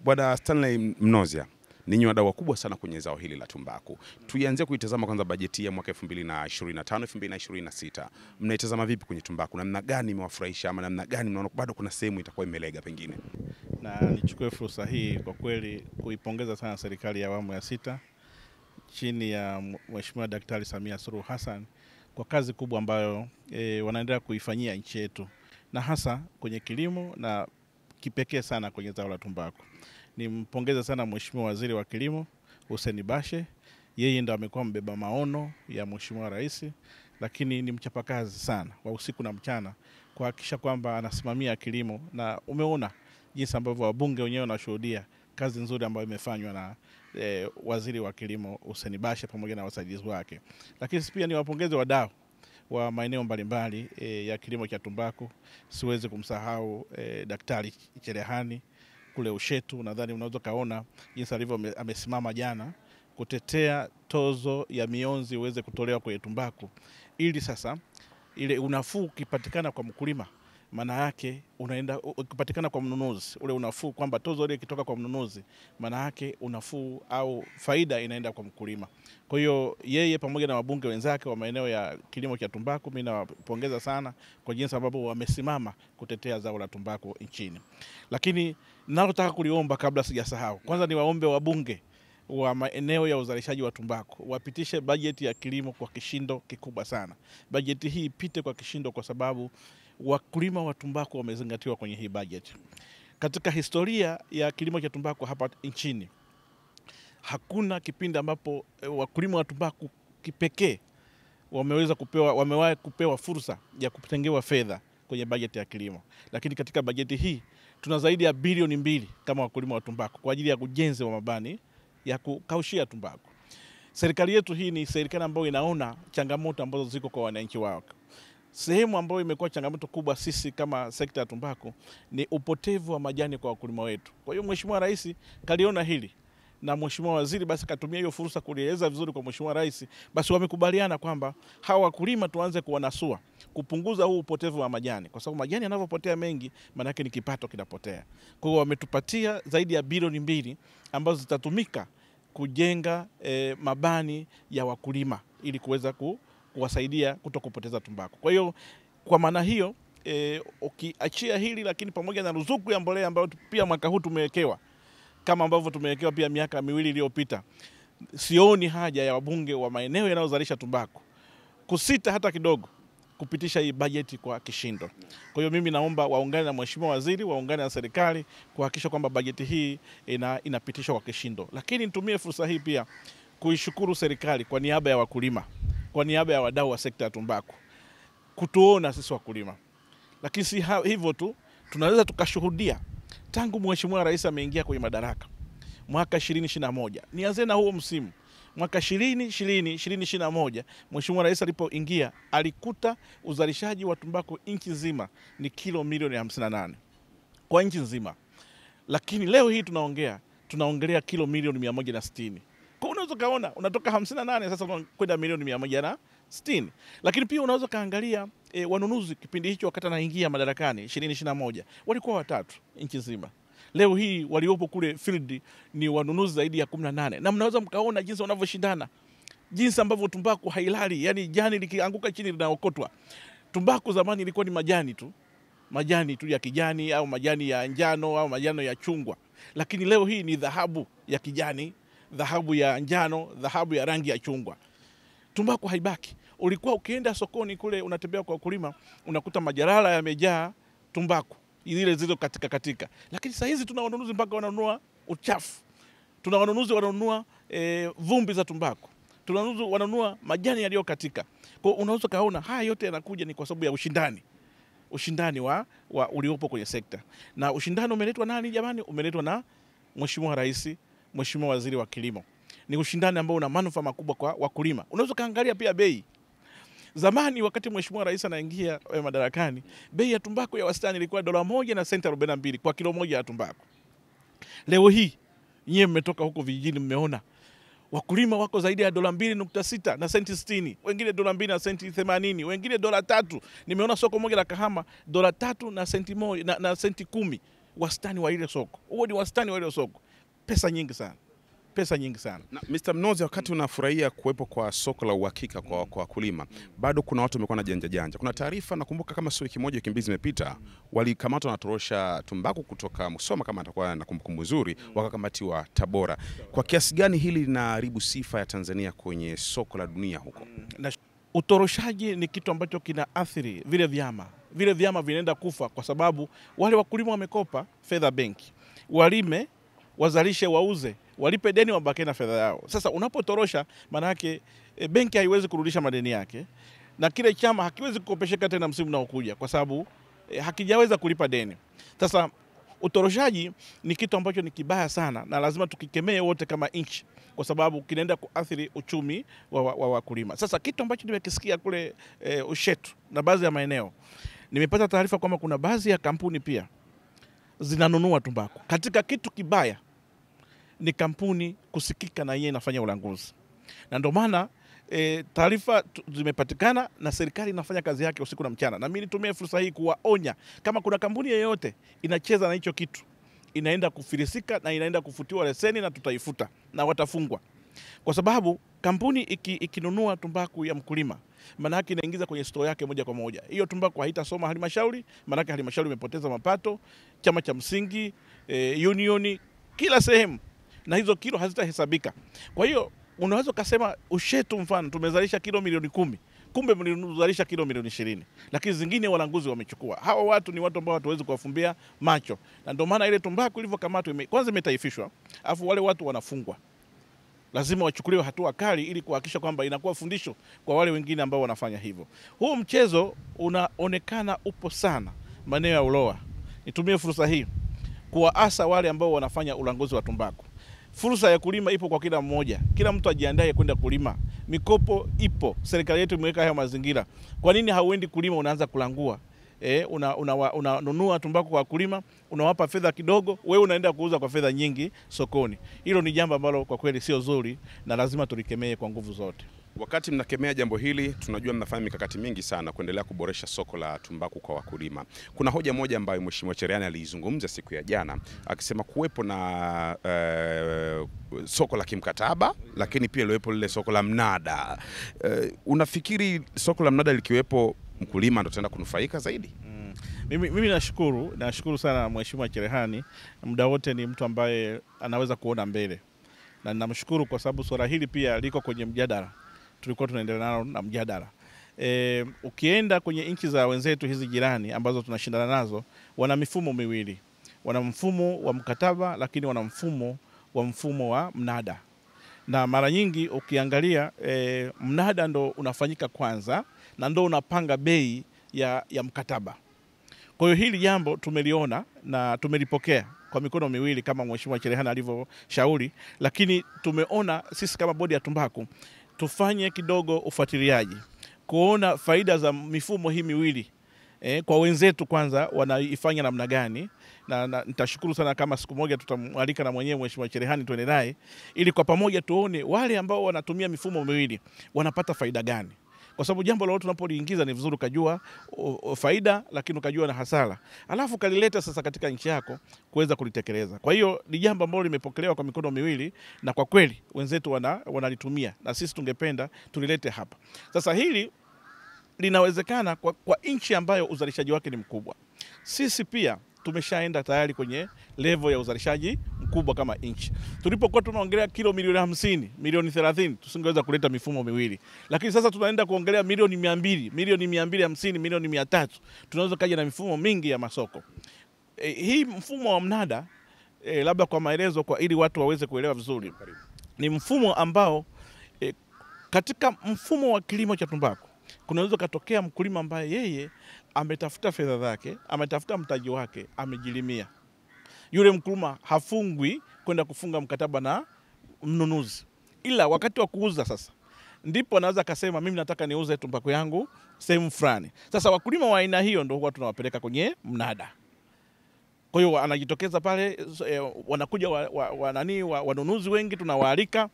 Bwana Stanley Mnozia, ninyi wadau wakubwa sana kwenye zao hili la tumbaku. Tuianze kuitazama kwanza bajeti ya mwaka 2025 2026. Mnaitazama vipi kwenye tumbaku? Namna gani imewafurahisha ama namna gani mnaona bado kuna sehemu itakuwa imelega pengine? Na nichukue fursa hii kwa kweli kuipongeza sana serikali ya awamu ya 6 chini ya Mheshimiwa Daktari Samia Suluhu Hassan kwa kazi kubwa ambayo wanaendelea kuifanyia nchi yetu, na hasa kwenye kilimo na kipekee sana kwenye zao la tumbaku. Nimpongeza sana Mheshimiwa Waziri wa Kilimo Hussein Bashe, yeye ndo amekuwa mbeba maono ya Mheshimiwa Rais, lakini ni mchapakazi sana wa usiku na mchana kuhakikisha kwamba anasimamia kilimo, na umeona jinsi ambavyo wabunge wenyewe wanashuhudia kazi nzuri ambayo imefanywa na Waziri wa Kilimo Hussein Bashe pamoja na wasaidizi wake. Lakini pia ni wapongeze wadau wa maeneo mbalimbali ya kilimo cha tumbaku. Siwezi kumsahau Daktari Cherehani kule Ushetu. Nadhani unaweza kaona jinsi alivyo amesimama jana kutetea tozo ya mionzi iweze kutolewa kwenye tumbaku, ili sasa ile unafuu kipatikana kwa mkulima, maana yake unaenda ukipatikana kwa mnunuzi, ule unafuu kwamba tozo ile ikitoka kwa mnunuzi, maana yake unafuu au faida inaenda kwa mkulima. Kwa hiyo yeye pamoja na wabunge wenzake wa maeneo ya kilimo cha tumbaku, mimi nawapongeza sana kwa jinsi ambavyo wamesimama kutetea zao la tumbaku nchini. Lakini ninalotaka kuliomba kabla sijasahau, kwanza ni waombe wabunge wa maeneo ya uzalishaji wa tumbaku wapitishe bajeti ya kilimo kwa kishindo kikubwa sana. Bajeti hii ipite kwa kishindo kwa sababu wakulima wa tumbaku wamezingatiwa kwenye hii bajeti. Katika historia ya kilimo cha tumbaku hapa nchini, hakuna kipindi ambapo wakulima wa tumbaku kipekee wamewahi kupewa fursa ya kutengewa fedha kwenye bajeti ya kilimo. Lakini katika bajeti hii tuna zaidi ya bilioni 2 kama wakulima wa tumbaku kwa ajili ya ujenzi wa mabani ya kukaushia tumbaku. Serikali yetu hii ni serikali ambayo inaona changamoto ambazo ziko kwa wananchi wake. Sehemu ambayo imekuwa changamoto kubwa sisi kama sekta ya tumbaku ni upotevu wa majani kwa wakulima wetu. Kwa hiyo Mheshimiwa Rais kaliona hili, na Mheshimiwa Waziri basi katumia hiyo fursa kulieleza vizuri kwa Mheshimiwa Rais, basi wamekubaliana kwamba hawa wakulima tuanze kuwanasua, kupunguza huu upotevu wa majani, kwa sababu majani yanavyopotea mengi maana yake ni kipato kinapotea. Kwa hiyo wametupatia zaidi ya bilioni 2 ambazo zitatumika kujenga mabani ya wakulima ili kuweza kuwasaidia kutokupoteza tumbaku. Kwa hiyo kwa maana hiyo ukiachia hili, lakini pamoja na ruzuku ya mbolea ambayo pia mwaka huu tumewekewa kama ambavyo tumewekewa pia miaka 2 iliyopita, sioni haja ya wabunge wa maeneo yanayozalisha tumbaku kusita hata kidogo kupitisha hii bajeti kwa kishindo. Kwa hiyo mimi naomba waungane na Mheshimiwa Waziri, waungane na serikali kuhakikisha kwamba bajeti hii inapitishwa kwa kishindo. Lakini nitumie fursa hii pia kuishukuru serikali kwa niaba ya wakulima, kwa niaba ya wadau wa sekta ya tumbaku kutuona sisi wakulima. Lakini si hivyo tu, tunaweza tukashuhudia tangu Mheshimiwa Rais ameingia kwenye madaraka mwaka 2021. Nianze na huo msimu. Mwaka 2021 Mheshimiwa Rais alipoingia alikuta uzalishaji wa tumbaku nchi nzima ni kilo milioni 58 kwa nchi nzima. Lakini leo hii tunaongelea kilo milioni 160. Kwa unaweza kaona unatoka 58 sasa kwenda milioni 160. Lakini pia unaweza kaangalia wanunuzi kipindi hicho wakati anaingia madarakani 2021 walikuwa 3 nchi nzima. Leo hii waliopo kule field ni wanunuzi zaidi ya 18, na mnaweza mkaona jinsi wanavyoshindana, jinsi ambavyo tumbaku hailali, yani jani likianguka chini linaokotwa. Tumbaku zamani ilikuwa ni majani tu ya kijani au majani ya njano au majani ya chungwa, lakini leo hii ni dhahabu ya kijani, dhahabu ya njano, dhahabu ya rangi ya chungwa. Tumbaku haibaki. Ulikuwa ukienda sokoni kule unatembea kwa wakulima unakuta majalala yamejaa tumbaku zile katika. Lakini sasa hizi tuna wanunuzi mpaka wananunua uchafu. Tuna wanunuzi wananunua vumbi za tumbaku. Tuna wanunuzi wananunua majani yaliyokatika. Kwa unaweza kaona haya yote yanakuja ni kwa sababu ya ushindani wa uliopo kwenye sekta. Na ushindani umeletwa nani jamani? Umeletwa na Mheshimiwa Rais, Mheshimiwa Waziri wa Kilimo. Ni ushindani ambao una manufaa makubwa kwa wakulima. Unaweza kaangalia pia bei. Zamani wakati Mheshimiwa Rais anaingia madarakani, bei ya tumbaku ya wastani ilikuwa $1 na senti 42 kwa kilo moja ya tumbaku. Leo hii nyewe mmetoka huko vijijini, mmeona wakulima wako zaidi ya $2.6 na senti 60, wengine $2 na senti 80, wengine $3. Nimeona soko moja la Kahama $3 na senti 1 na senti 10. wastani wa ile soko. Huo ni wastani wa ile soko. Pesa nyingi sana. Pesa nyingi sana. Na Mr. Mnozi, wakati unafurahia kuwepo kwa soko la uhakika kwa wakulima, bado kuna watu wamekuwa na janja. Kuna taarifa nakumbuka kama sio wiki moja wiki mbili zimepita, walikamatwa na torosha tumbaku kutoka Musoma kama atakuwa na kumbukumbu nzuri, wakakamatiwa Tabora. Kwa kiasi gani hili linaharibu sifa ya Tanzania kwenye soko la dunia huko? Utoroshaji ni kitu ambacho kinaathiri vile vyama. Vile vyama vinaenda kufa kwa sababu wale wakulima wamekopa fedha benki. Walime, wazalishe, wauze, walipe deni, wabaki na fedha yao. Sasa unapotorosha, maana yake benki haiwezi kurudisha madeni yake na kile chama hakiwezi kukopesheka tena msimu unaokuja kwa sababu hakijaweza kulipa deni. Sasa utoroshaji ni kitu ambacho ni kibaya sana na lazima tukikemee wote kama nchi kwa sababu kinaenda kuathiri uchumi wa wakulima. Sasa kitu ambacho nimekisikia kule Ushetu na baadhi ya maeneo, nimepata taarifa kwamba kuna baadhi ya kampuni pia zinanunua tumbaku. Katika kitu kibaya ni kampuni kusikika na yeye inafanya ulanguzi. Na ndio maana taarifa zimepatikana na serikali inafanya kazi yake usiku na mchana. Na mimi nitumie fursa hii kuwaonya kama kuna kampuni yoyote inacheza na hicho kitu, inaenda kufilisika na inaenda kufutiwa leseni na tutaifuta na watafungwa. Kwa sababu kampuni ikinunua tumbaku ya mkulima, maana yake inaingiza kwenye store yake moja kwa moja. Hiyo tumbaku haitasoma halmashauri, maana yake halmashauri imepoteza mapato, chama cha msingi, unioni, kila sehemu, na hizo kilo hazitahesabika. Kwa hiyo unaweza kusema Ushetu mfano tumezalisha kilo milioni 10, kumbe mlizalisha kilo milioni 20, lakini zingine walanguzi wamechukua. Hawa watu ni watu ambao hatuwezi kuwafumbia macho, na ndio maana ile tumbaku ilivyokamatwa kwanza imetaifishwa, afu wale watu wanafungwa. Lazima wachukuliwe hatua kali ili kuhakikisha kwamba inakuwa fundisho kwa wale wengine ambao wanafanya hivyo. Huu mchezo unaonekana upo sana maeneo ya Uloa. Nitumie fursa hii kuwaasa wale ambao wanafanya ulanguzi wa tumbaku. Fursa ya kulima ipo kwa kila mmoja. Kila mtu ajiandae kwenda kulima. Mikopo ipo. Serikali yetu imeweka haya mazingira. Kwa nini hauendi kulima unaanza kulangua? Unanunua tumbaku kwa kulima, unawapa fedha kidogo, wewe unaenda kuuza kwa fedha nyingi sokoni. Hilo ni jambo ambalo kwa kweli sio zuri na lazima tulikemee kwa nguvu zote. Wakati mnakemea jambo hili, tunajua mnafanya mikakati mingi sana kuendelea kuboresha soko la tumbaku kwa wakulima. Kuna hoja moja ambayo Mheshimiwa Cherehani aliizungumza siku ya jana, akisema kuwepo na soko la kimkataba, lakini pia liwepo lile soko la mnada. Unafikiri soko la mnada likiwepo mkulima ndo tenda kunufaika zaidi? Mimi nashukuru sana Mheshimiwa Cherehani. Muda wote ni mtu ambaye anaweza kuona mbele. Na ninamshukuru kwa sababu swala hili pia liko kwenye mjadala. Tulikuwa tunaendelea nalo na mjadala. Ukienda kwenye nchi za wenzetu hizi jirani ambazo tunashindana nazo, wana mifumo miwili. Wana mfumo wa mkataba, lakini wana mfumo wa mnada. Na mara nyingi ukiangalia mnada ndo unafanyika kwanza na ndo unapanga bei ya mkataba. Kwa hiyo hili jambo tumeliona na tumelipokea kwa mikono miwili kama Mheshimiwa Cherehani alivyoshauri, lakini tumeona sisi kama bodi ya tumbaku tufanye kidogo ufuatiliaji kuona faida za mifumo hii miwili kwa wenzetu kwanza wanaifanya namna gani, na nitashukuru sana kama siku moja tutamwalika na mwenyewe Mheshimiwa Cherehani tuende naye ili kwa pamoja tuone wale ambao wanatumia mifumo miwili wanapata faida gani. Kwa sababu jambo lolote tunapoliingiza ni vizuri kujua faida lakini ukajua na hasara. Alafu kalileta sasa katika nchi yako kuweza kulitekeleza. Kwa hiyo ni jambo ambalo limepokelewa kwa mikono miwili na kwa kweli wenzetu wanalitumia na sisi tungependa tulilete hapa. Sasa hili linawezekana kwa nchi ambayo uzalishaji wake ni mkubwa. Sisi pia tumeshaenda tayari kwenye level ya uzalishaji mkubwa kama nchi. Tulipokuwa tunaongelea kilo milioni 50, milioni 30, tusingeweza kuleta mifumo miwili. Lakini sasa tunaenda kuongelea milioni 200, milioni 250, milioni 300. Tunaweza kaja na mifumo mingi ya masoko. Hii mfumo wa mnada, labda kwa maelezo ili watu waweze kuelewa vizuri. Ni mfumo ambao katika mfumo wa kilimo cha tumbaku kunaweza katokea mkulima ambaye yeye ametafuta fedha zake, ametafuta mtaji wake, amejilimia. Yule mkulima hafungwi kwenda kufunga mkataba na mnunuzi. Ila wakati wa kuuza sasa ndipo anaweza kusema mimi nataka niuze tumbaku yangu sehemu fulani. Sasa wakulima wa aina hiyo ndio huwa tunawapeleka kwenye mnada. Kwa hiyo anajitokeza pale, wanakuja wanunuzi wengi tunawaalika,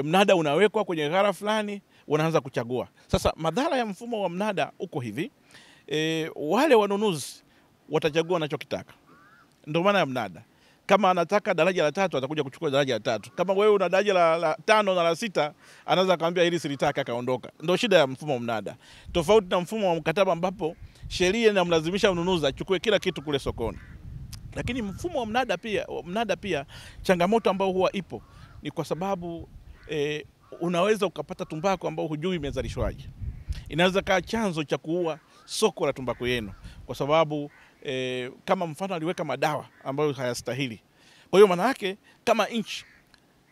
mnada unawekwa kwenye ghala fulani, wanaanza kuchagua. Sasa madhara ya mfumo wa mnada uko hivi, wale wanunuzi watachagua wanachokitaka. Ndio maana ya mnada. Kama anataka daraja la 3 atakuja kuchukua daraja la 3. Kama wewe una daraja la 5 na la 6, anaweza akamwambia hili silitaka akaondoka. Ndio shida ya mfumo wa mnada. Tofauti na mfumo wa mkataba ambapo sheria inamlazimisha mnunuzi achukue kila kitu kule sokoni. Lakini mfumo wa mnada pia changamoto ambayo huwa ipo ni kwa sababu unaweza ukapata tumbaku ambao hujui imezalishwaje. Inaweza kaa chanzo cha kuua soko la tumbaku yenu kwa sababu kama mfano aliweka madawa ambayo hayastahili. Kwa hiyo maana yake kama nchi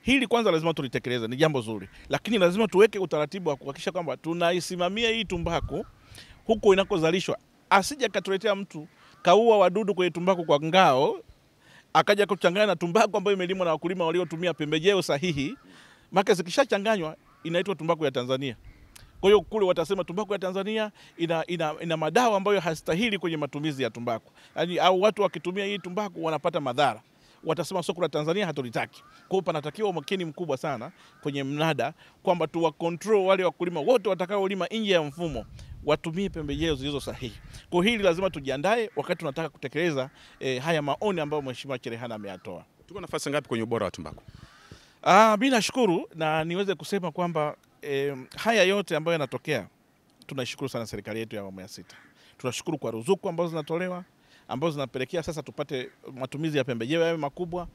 hili kwanza lazima tulitekeleze, ni jambo zuri, lakini lazima tuweke utaratibu wa kuhakikisha kwamba tunaisimamia hii tumbaku huko inakozalishwa. Asije katuletea mtu kaua wadudu kwenye tumbaku kwa ngao akaja kuchanganya na tumbaku ambayo imelimwa na wakulima waliotumia pembejeo sahihi. Maka zikishachanganywa inaitwa tumbaku ya Tanzania. Kwa hiyo kule watasema tumbaku ya Tanzania ina madawa ambayo hastahili kwenye matumizi ya tumbaku. Yaani au watu wakitumia hii tumbaku wanapata madhara. Watasema soko la Tanzania hatulitaki. Kwa hiyo panatakiwa umakini mkubwa sana kwenye mnada kwamba tuwa control wale wakulima wote watakaolima nje ya mfumo watumie pembejeo zilizo sahihi. Kwa hili lazima tujiandae wakati tunataka kutekeleza haya maoni ambayo Mheshimiwa Cherehani ameyatoa. Tuko nafasi ngapi kwenye ubora wa tumbaku? Mimi nashukuru na niweze kusema kwamba haya yote ambayo yanatokea tunashukuru sana serikali yetu ya awamu ya 6. Tunashukuru kwa ruzuku ambazo zinatolewa ambazo zinapelekea sasa tupate matumizi ya pembejeo yawe makubwa.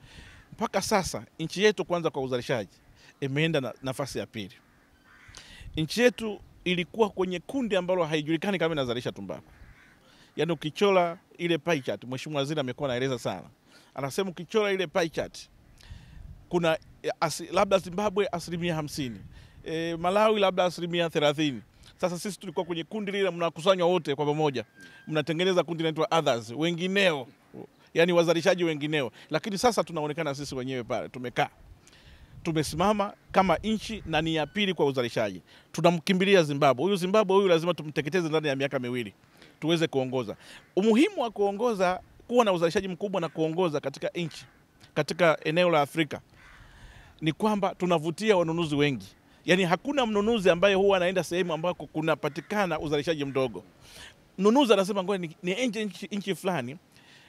Mpaka sasa nchi yetu kwanza kwa uzalishaji imeenda na nafasi ya pili. Nchi yetu ilikuwa kwenye kundi ambalo haijulikani kama inazalisha tumbaku. Yaani ukichora ile pie chart, Mheshimiwa Waziri amekuwa anaeleza sana. Anasema ukichora ile pie chart kuna labda Zimbabwe 50%, Malawi labda 30%. Sasa sisi tulikuwa kwenye kundi lile, mnakusanywa wote kwa pamoja, mnatengeneza kundi linaloitwa others, wengineo, yani wazalishaji wengineo. Lakini sasa tunaonekana sisi wenyewe pale tumekaa, tumesimama kama nchi na ni ya pili kwa uzalishaji. Tunamkimbilia Zimbabwe. Huyu Zimbabwe huyu lazima tumteketeze ndani ya miaka 2 tuweze kuongoza. Umuhimu wa kuongoza, kuwa na uzalishaji mkubwa na kuongoza katika nchi, katika eneo la Afrika ni kwamba tunavutia wanunuzi wengi. Yaani hakuna mnunuzi ambaye huwa anaenda sehemu ambako kunapatikana uzalishaji mdogo. Mnunuzi anasema ngoja ni nchi fulani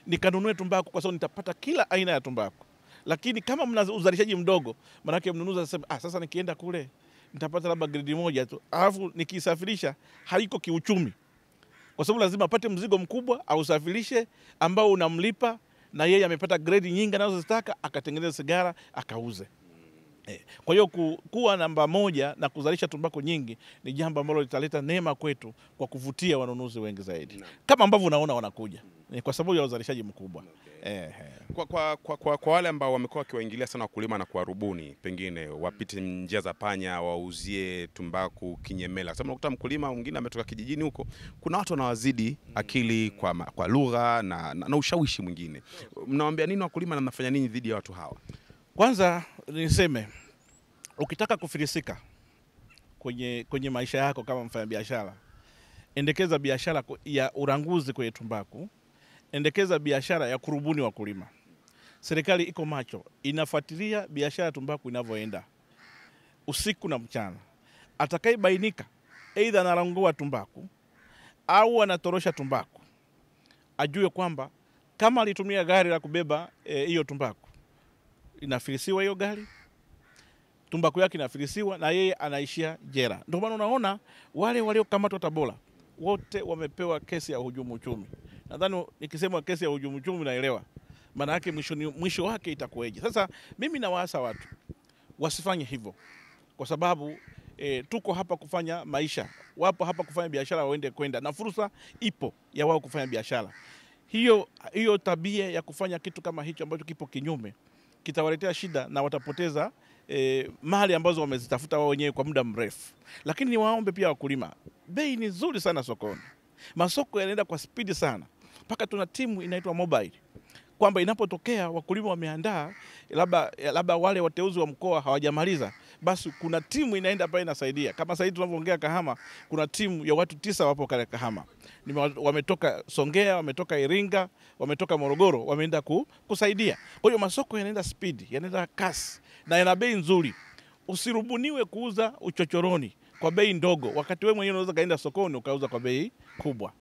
nikanunue tumbaku kwa sababu nitapata kila aina ya tumbaku. Lakini kama mna uzalishaji mdogo, maana yake mnunuzi anasema sasa nikienda kule nitapata labda gredi 1 tu. Alafu nikisafirisha haiko kiuchumi. Kwa sababu lazima apate mzigo mkubwa au usafirishe ambao unamlipa na yeye amepata gredi nyingi anazozitaka akatengeneza sigara akauze. Kwa hiyo kuwa namba 1 na kuzalisha tumbaku nyingi ni jambo ambalo litaleta neema kwetu kwa kuvutia wanunuzi wengi zaidi. Kama ambavyo unaona wanakuja. Kwa sababu ya uzalishaji mkubwa. Kwa wale ambao wamekuwa wakiwaingilia sana wakulima na kuwarubuni, pengine wapite njia za panya wauzie tumbaku kinyemela. Sababu unakuta mkulima mwingine ametoka kijijini huko, kuna watu wanawazidi akili kwa lugha na ushawishi mwingine. Mnawaambia nini wakulima na mnafanya nini dhidi ya watu hawa? Kwanza niseme ukitaka kufilisika kwenye maisha yako kama mfanyabiashara, endekeza biashara ya uranguzi kwenye tumbaku, endekeza biashara ya kurubuni wakulima. Serikali iko macho, inafuatilia biashara ya tumbaku inavyoenda usiku na mchana. Atakayebainika aidha analangua tumbaku au anatorosha tumbaku, ajue kwamba kama alitumia gari la kubeba hiyo tumbaku, inafilisiwa hiyo gari, tumbaku yake inafilisiwa na yeye anaishia jela. Ndio maana unaona wale waliokamatwa Tabora wote wamepewa kesi ya uhujumu uchumi. Nadhani nikisema kesi ya uhujumu uchumi naelewa maana yake mwisho wake itakuwaje. Sasa mimi nawaasa watu wasifanye hivyo kwa sababu tuko hapa kufanya maisha, wapo hapa kufanya biashara, waende kwenda na fursa ipo ya wao kufanya biashara. Hiyo tabia ya kufanya kitu kama hicho ambacho kipo kinyume kitawaletea shida na watapoteza mali ambazo wamezitafuta wao wenyewe kwa muda mrefu. Lakini niwaombe pia wakulima, bei ni nzuri sana sokoni. Masoko yanaenda kwa spidi sana. Mpaka tuna timu inaitwa mobile. Kwamba inapotokea wakulima wameandaa, labda wale wateuzi wa mkoa hawajamaliza, basi kuna timu inaenda pale inasaidia. Kama sasa hivi tunavyoongea Kahama, kuna timu ya watu 9 wapo kale Kahama. Wametoka Songea, wametoka Iringa, wametoka Morogoro, wameenda kusaidia. Kwa hiyo masoko yanaenda speed, yanaenda kasi na yana bei nzuri. Usirubuniwe kuuza uchochoroni kwa bei ndogo wakati wewe mwenyewe unaweza kaenda sokoni ukauza kwa bei kubwa.